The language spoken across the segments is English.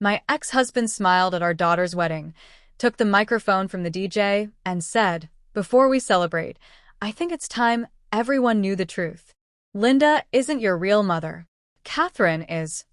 My ex-husband smiled at our daughter's wedding, took the microphone from the DJ, and said, "Before we celebrate, I think it's time everyone knew the truth. Linda isn't your real mother. Catherine is."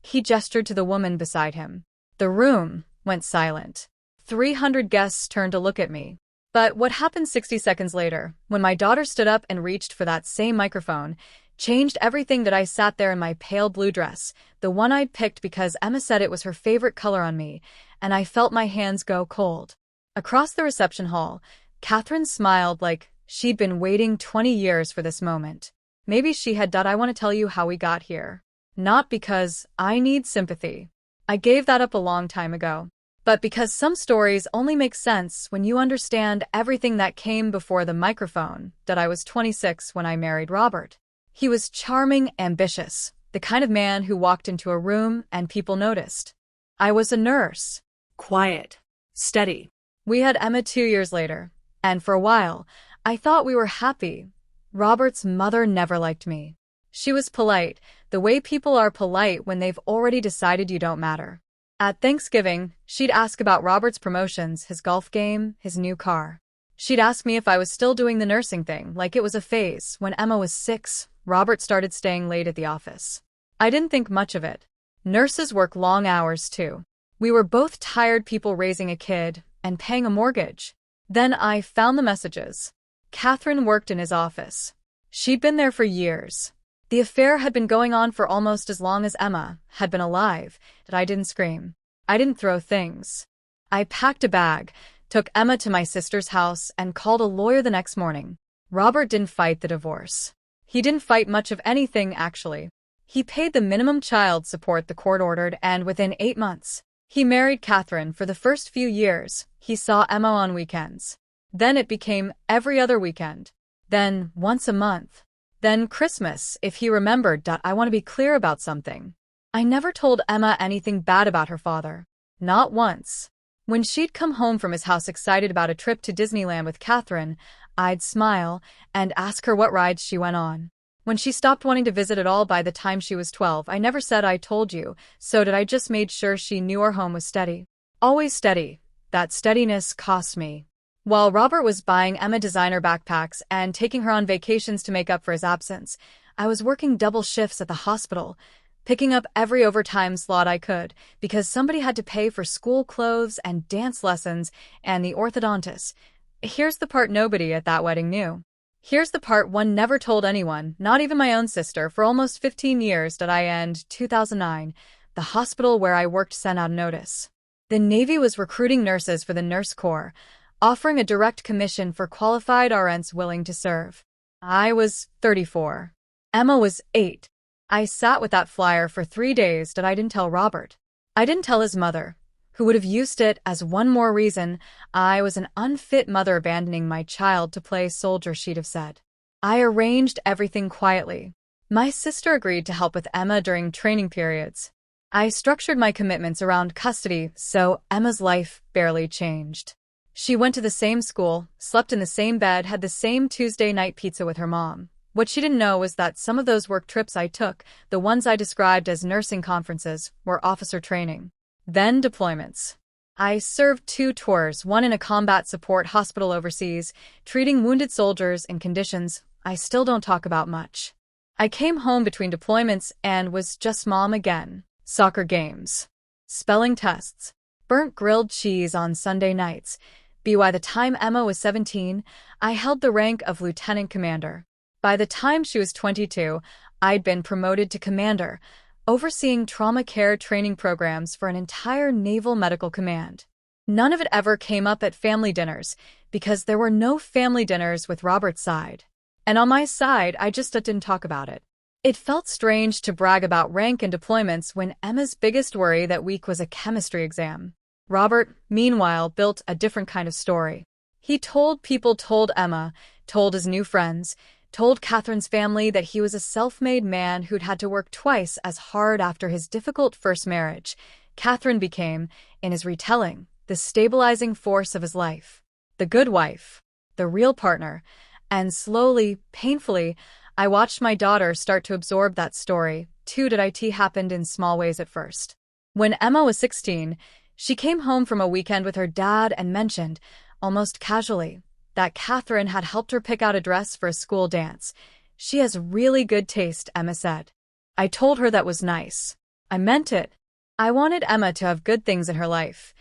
He gestured to the woman beside him. The room went silent. 300 guests turned to look at me. But what happened 60 seconds later, when my daughter stood up and reached for that same microphone, changed everything. That I sat there in my pale blue dress, the one I'd picked because Emma said it was her favorite color on me, and I felt my hands go cold. Across the reception hall, Catherine smiled like she'd been waiting 20 years for this moment. Maybe she had. "I want to tell you how we got here. Not because I need sympathy. I gave that up a long time ago. But because some stories only make sense when you understand everything that came before the microphone. That I was 26 when I married Robert. He was charming, ambitious, the kind of man who walked into a room and people noticed. I was a nurse. Quiet. Steady. We had Emma 2 years later, and for a while, I thought we were happy. Robert's mother never liked me. She was polite, the way people are polite when they've already decided you don't matter. At Thanksgiving, she'd ask about Robert's promotions, his golf game, his new car. She'd ask me if I was still doing the nursing thing, like it was a phase. When Emma was 6, Robert started staying late at the office. I didn't think much of it. Nurses work long hours, too. We were both tired people raising a kid and paying a mortgage. Then I found the messages. Catherine worked in his office. She'd been there for years. The affair had been going on for almost as long as Emma had been alive. That I didn't scream. I didn't throw things. I packed a bag, took Emma to my sister's house, and called a lawyer the next morning. Robert didn't fight the divorce. He didn't fight much of anything, actually. He paid the minimum child support the court ordered, and within 8 months, he married Catherine. For the first few years, he saw Emma on weekends. Then it became every other weekend. Then once a month. Then Christmas, if he remembered. I want to be clear about something. I never told Emma anything bad about her father. Not once. When she'd come home from his house excited about a trip to Disneyland with Catherine, I'd smile and ask her what rides she went on. When she stopped wanting to visit at all by the time she was 12, I never said "I told you," so did I just made sure she knew our home was steady. Always steady. That steadiness cost me. While Robert was buying Emma designer backpacks and taking her on vacations to make up for his absence, I was working double shifts at the hospital, picking up every overtime slot I could, because somebody had to pay for school clothes and dance lessons and the orthodontist. Here's the part nobody at that wedding knew. Here's the part one never told anyone, not even my own sister. For almost 15 years. I end 2009, the hospital where I worked sent out a notice. The Navy was recruiting nurses for the Nurse Corps, offering a direct commission for qualified RNs willing to serve. I was 34. Emma was 8. I sat with that flyer for 3 days. I didn't tell Robert. I didn't tell his mother, who would have used it as one more reason I was an unfit mother abandoning my child to play soldier, she'd have said. I arranged everything quietly. My sister agreed to help with Emma during training periods. I structured my commitments around custody, so Emma's life barely changed. She went to the same school, slept in the same bed, had the same Tuesday night pizza with her mom. What she didn't know was that some of those work trips I took, the ones I described as nursing conferences, were officer training. Then deployments. I served 2 tours, one in a combat support hospital overseas, treating wounded soldiers in conditions I still don't talk about much. I came home between deployments and was just mom again. Soccer games. Spelling tests. Burnt grilled cheese on Sunday nights. By the time Emma was 17, I held the rank of lieutenant commander. By the time she was 22, I'd been promoted to commander, overseeing trauma care training programs for an entire naval medical command. None of it ever came up at family dinners, because there were no family dinners with Robert's side. And on my side, I just didn't talk about it. It felt strange to brag about rank and deployments when Emma's biggest worry that week was a chemistry exam. Robert, meanwhile, built a different kind of story. He told people, told Emma, told his new friends, told Catherine's family that he was a self-made man who'd had to work twice as hard after his difficult first marriage. Catherine became, in his retelling, the stabilizing force of his life, the good wife, the real partner, and slowly, painfully, I watched my daughter start to absorb that story. Too. It happened in small ways at first. When Emma was 16, she came home from a weekend with her dad and mentioned, almost casually, that Catherine had helped her pick out a dress for a school dance. "She has really good taste," Emma said. I told her that was nice. I meant it. I wanted Emma to have good things in her life,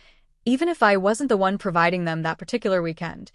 even if I wasn't the one providing them that particular weekend.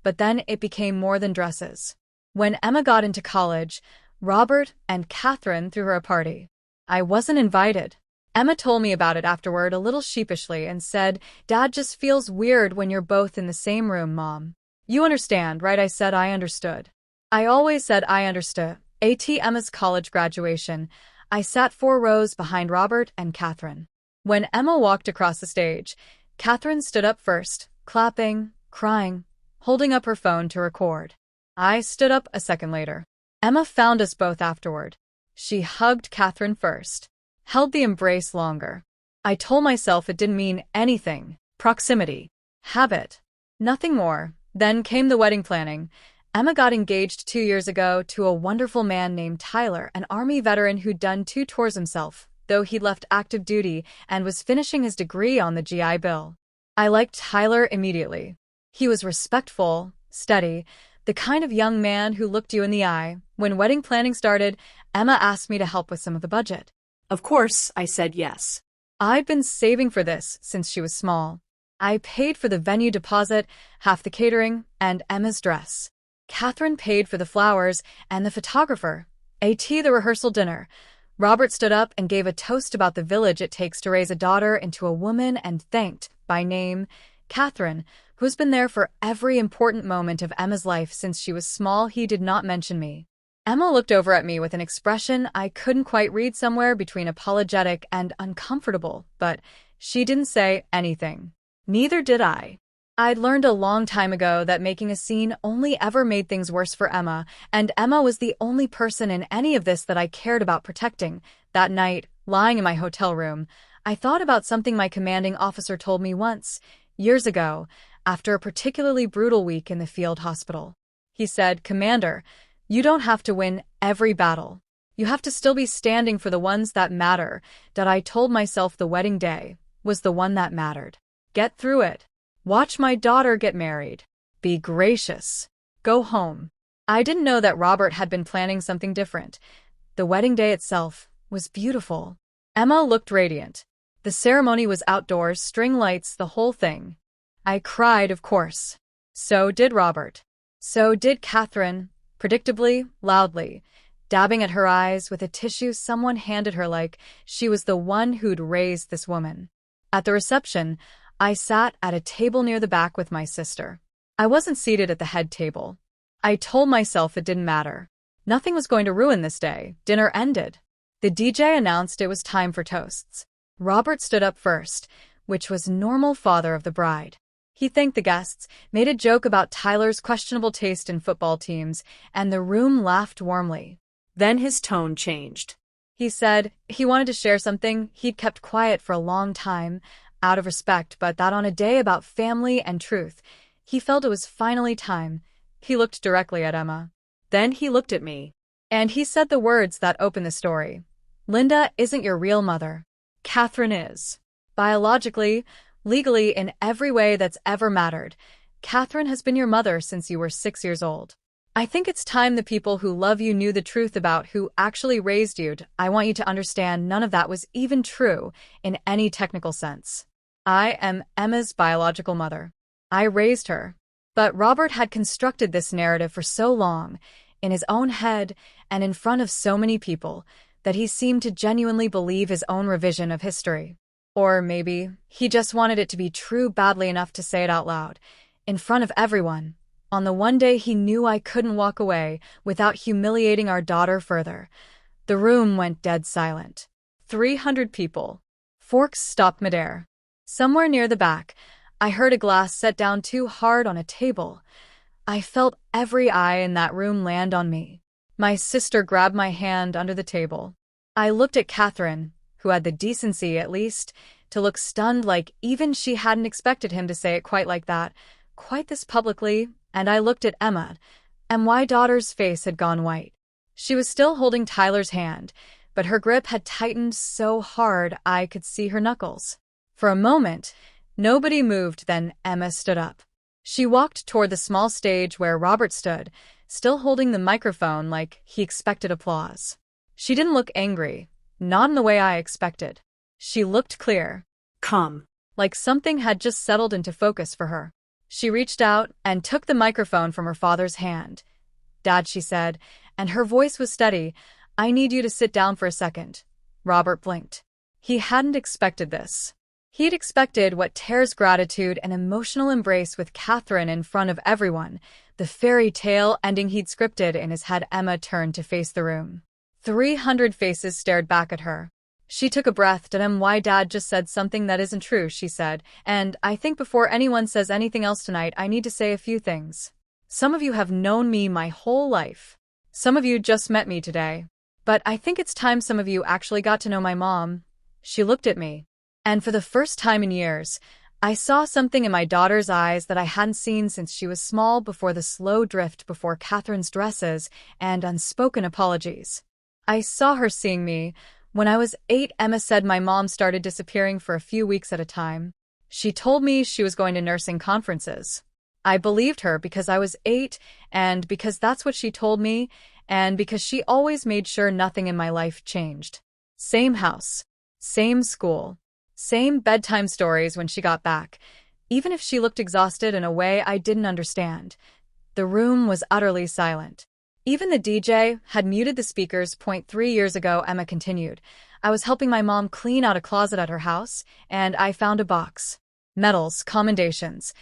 But then it became more than dresses. When Emma got into college, Robert and Catherine threw her a party. I wasn't invited. Emma told me about it afterward a little sheepishly and said, "Dad just feels weird when you're both in the same room, Mom." "You understand, right?" I said I understood. I always said I understood. At Emma's college graduation, I sat 4 rows behind Robert and Catherine. When Emma walked across the stage, Catherine stood up first, clapping, crying, holding up her phone to record. I stood up a second later. Emma found us both afterward. She hugged Catherine first, held the embrace longer. I told myself it didn't mean anything. Proximity. Habit. Nothing more. Then came the wedding planning. Emma got engaged 2 years ago to a wonderful man named Tyler, an Army veteran who'd done 2 tours himself, though he'd left active duty and was finishing his degree on the GI Bill. I liked Tyler immediately. He was respectful, steady, the kind of young man who looked you in the eye. When wedding planning started, Emma asked me to help with some of the budget. Of course, I said yes. I'd been saving for this since she was small. I paid for the venue deposit, half the catering, and Emma's dress. Catherine paid for the flowers and the photographer, the rehearsal dinner. Robert stood up and gave a toast about the village it takes to raise a daughter into a woman and thanked, by name, Catherine, who's been there for every important moment of Emma's life since she was small. He did not mention me. Emma looked over at me with an expression I couldn't quite read, somewhere between apologetic and uncomfortable, but she didn't say anything. Neither did I. I'd learned a long time ago that making a scene only ever made things worse for Emma, and Emma was the only person in any of this that I cared about protecting. That night, lying in my hotel room, I thought about something my commanding officer told me once, years ago, after a particularly brutal week in the field hospital. He said, "Commander, you don't have to win every battle. You have to still be standing for the ones that matter." That I told myself the wedding day was the one that mattered. Get through it. Watch my daughter get married. Be gracious. Go home. I didn't know that Robert had been planning something different. The wedding day itself was beautiful. Emma looked radiant. The ceremony was outdoors, string lights, the whole thing. I cried, of course. So did Robert. So did Catherine, predictably, loudly, dabbing at her eyes with a tissue someone handed her like she was the one who'd raised this woman. At the reception, I sat at a table near the back with my sister. I wasn't seated at the head table. I told myself it didn't matter. Nothing was going to ruin this day. Dinner ended. The DJ announced it was time for toasts. Robert stood up first, which was normal. Father of the bride. He thanked the guests, made a joke about Tyler's questionable taste in football teams, and the room laughed warmly. Then his tone changed. He said he wanted to share something he'd kept quiet for a long time, out of respect, but that on a day about family and truth, he felt it was finally time. He looked directly at Emma. Then he looked at me. And he said the words that opened the story. "Linda isn't your real mother. Catherine is. Biologically, legally, in every way that's ever mattered. Catherine has been your mother since you were 6 years old. I think it's time the people who love you knew the truth about who actually raised you. I want you to understand none of that was even true in any technical sense. I am Emma's biological mother. I raised her." But Robert had constructed this narrative for so long, in his own head and in front of so many people, that he seemed to genuinely believe his own revision of history. Or maybe he just wanted it to be true badly enough to say it out loud, in front of everyone, on the one day he knew I couldn't walk away without humiliating our daughter further. The room went dead silent. 300 people. Forks stopped midair. Somewhere near the back, I heard a glass set down too hard on a table. I felt every eye in that room land on me. My sister grabbed my hand under the table. I looked at Catherine, who had the decency, at least, to look stunned, like even she hadn't expected him to say it quite like that, quite this publicly, and I looked at Emma, and my daughter's face had gone white. She was still holding Tyler's hand, but her grip had tightened so hard I could see her knuckles. For a moment, nobody moved, then Emma stood up. She walked toward the small stage where Robert stood, still holding the microphone like he expected applause. She didn't look angry, not in the way I expected. She looked clear. Calm. Like something had just settled into focus for her. She reached out and took the microphone from her father's hand. "Dad," she said, and her voice was steady, "I need you to sit down for a second." Robert blinked. He hadn't expected this. He'd expected what tears gratitude and emotional embrace with Catherine in front of everyone, the fairy tale ending he'd scripted in his head. Emma turned to face the room. 300 faces stared back at her. She took a breath. "Why Dad just said something that isn't true," she said, "and I think before anyone says anything else tonight I need to say a few things. Some of you have known me my whole life. Some of you just met me today. But I think it's time some of you actually got to know my mom." She looked at me. And for the first time in years, I saw something in my daughter's eyes that I hadn't seen since she was small, before the slow drift before Catherine's dresses and unspoken apologies. I saw her seeing me. "When I was 8, Emma said, my mom started disappearing for a few weeks at a time. She told me she was going to nursing conferences. I believed her because I was 8, and because that's what she told me, and because she always made sure nothing in my life changed. Same house, same school, same bedtime stories when she got back, even if she looked exhausted in a way I didn't understand." The room was utterly silent. Even the DJ had muted the speakers. 3 years ago, Emma continued, "I was helping my mom clean out a closet at her house, and I found a box. Medals, commendations,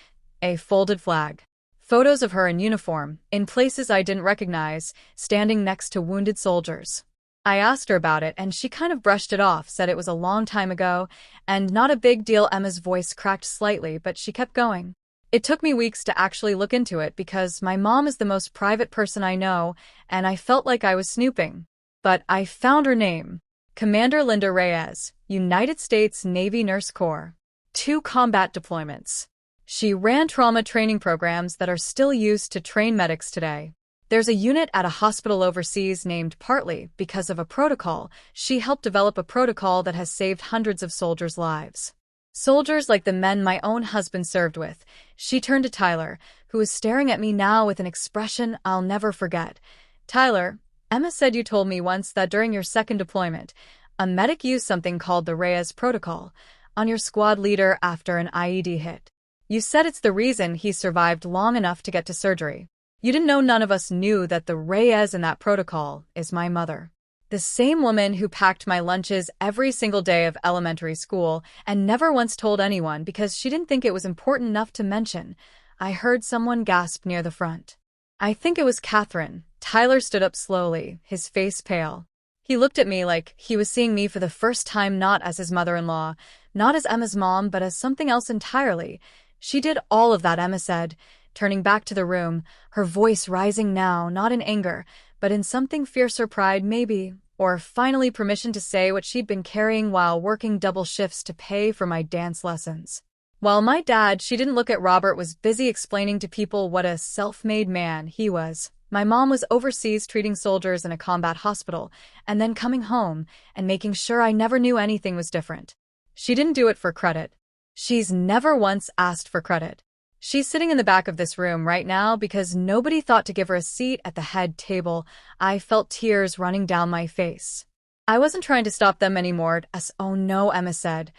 a folded flag. Photos of her in uniform, in places I didn't recognize, standing next to wounded soldiers. I asked her about it, and she kind of brushed it off, said it was a long time ago, and not a big deal." Emma's voice cracked slightly, but she kept going. "It took me weeks to actually look into it because my mom is the most private person I know, and I felt like I was snooping. But I found her name. Commander Linda Reyes, United States Navy Nurse Corps. 2 combat deployments. She ran trauma training programs that are still used to train medics today. There's a unit at a hospital overseas named partly because of a protocol. She helped develop a protocol that has saved hundreds of soldiers' lives. Soldiers like the men my own husband served with." She turned to Tyler, who was staring at me now with an expression I'll never forget. "Tyler, Emma said you told me once that during your second deployment, a medic used something called the Reyes Protocol on your squad leader after an IED hit. You said it's the reason he survived long enough to get to surgery. You didn't know none of us knew that the Reyes in that protocol is my mother. The same woman who packed my lunches every single day of elementary school and never once told anyone because she didn't think it was important enough to mention." I heard someone gasp near the front. "I think it was Catherine." Tyler stood up slowly, his face pale. He looked at me like he was seeing me for the first time, not as his mother-in-law, not as Emma's mom, but as something else entirely. "She did all of that," Emma said, turning back to the room, her voice rising now, not in anger, but in something fiercer, pride maybe, or finally permission to say what she'd been carrying while working double shifts to pay for my dance lessons. While my dad, she didn't look at Robert, was busy explaining to people what a self-made man he was. My mom was overseas treating soldiers in a combat hospital, and then coming home and making sure I never knew anything was different. She didn't do it for credit. She's never once asked for credit. She's sitting in the back of this room right now because nobody thought to give her a seat at the head table. I felt tears running down my face. I wasn't trying to stop them anymore. "Oh no," Emma said,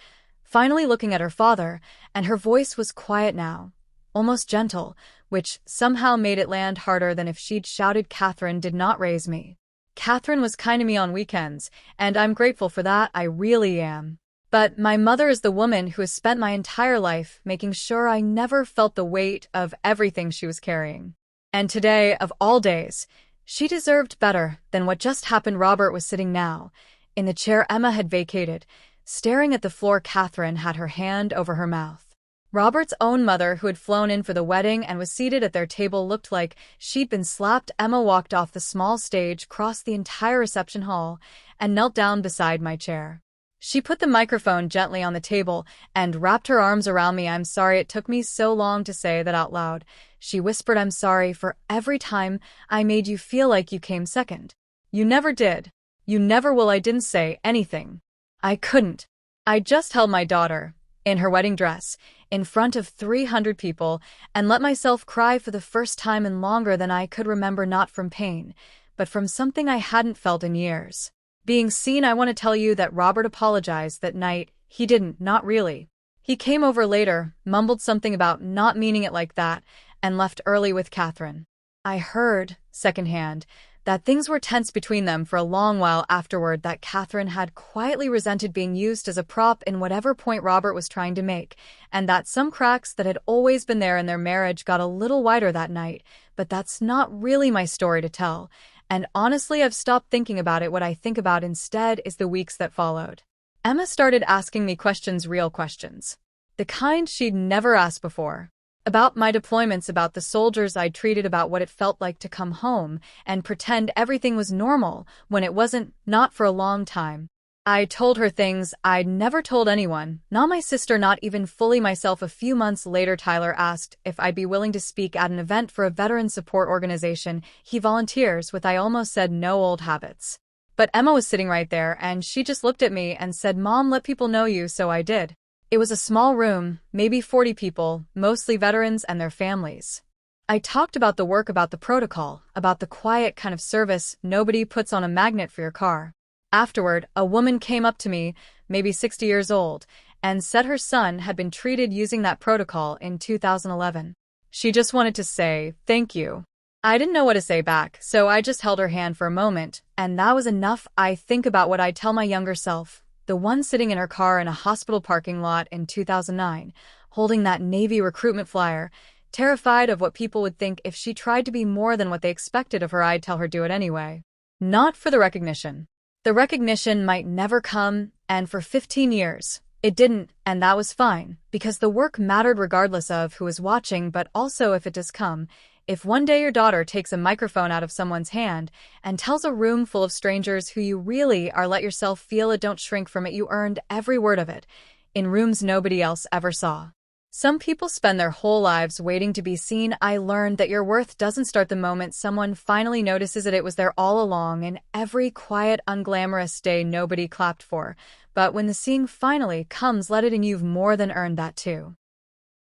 finally looking at her father, and her voice was quiet now, almost gentle, which somehow made it land harder than if she'd shouted. "Catherine did not raise me. Catherine was kind to me on weekends, and I'm grateful for that, I really am. But my mother is the woman who has spent my entire life making sure I never felt the weight of everything she was carrying. And today, of all days, she deserved better than what just happened." Robert was sitting now, in the chair Emma had vacated, staring at the floor. Catherine had her hand over her mouth. Robert's own mother, who had flown in for the wedding and was seated at their table, looked like she'd been slapped. Emma walked off the small stage, crossed the entire reception hall, and knelt down beside my chair. She put the microphone gently on the table and wrapped her arms around me. "I'm sorry it took me so long to say that out loud," she whispered. "I'm sorry for every time I made you feel like you came second. You never did. You never will. I didn't say anything. I couldn't. I just held my daughter, in her wedding dress, in front of 300 people, and let myself cry for the first time in longer than I could remember, not from pain, but from something I hadn't felt in years. Being seen. I want to tell you that Robert apologized that night. He didn't, not really. He came over later, mumbled something about not meaning it like that, and left early with Catherine. I heard, secondhand, that things were tense between them for a long while afterward, that Catherine had quietly resented being used as a prop in whatever point Robert was trying to make, and that some cracks that had always been there in their marriage got a little wider that night. But that's not really my story to tell, and honestly I've stopped thinking about it. What I think about instead is the weeks that followed. Emma started asking me questions, real questions. The kind she'd never asked before. About my deployments, about the soldiers I'd treated, about what it felt like to come home and pretend everything was normal when it wasn't, not for a long time. I told her things I'd never told anyone, not my sister, not even fully myself. A few months later, Tyler asked if I'd be willing to speak at an event for a veteran support organization he volunteers with. I almost said no, old habits. But Emma was sitting right there, and she just looked at me and said, "Mom, let people know you." So I did. It was a small room, maybe 40 people, mostly veterans and their families. I talked about the work, about the protocol, about the quiet kind of service nobody puts on a magnet for your car. Afterward, a woman came up to me, maybe 60 years old, and said her son had been treated using that protocol in 2011. She just wanted to say, "Thank you." I didn't know what to say back, so I just held her hand for a moment, and that was enough. I think about what I'd tell my younger self, the one sitting in her car in a hospital parking lot in 2009, holding that Navy recruitment flyer, terrified of what people would think if she tried to be more than what they expected of her. I'd tell her, do it anyway. Not for the recognition. The recognition might never come, and for 15 years, it didn't, and that was fine, because the work mattered regardless of who was watching. But also, if it does come, if one day your daughter takes a microphone out of someone's hand and tells a room full of strangers who you really are, let yourself feel it. Don't shrink from it. You earned every word of it, in rooms nobody else ever saw. Some people spend their whole lives waiting to be seen. I learned that your worth doesn't start the moment someone finally notices it. It was there all along, in every quiet, unglamorous day nobody clapped for. But when the seeing finally comes, let it in. You've more than earned that too.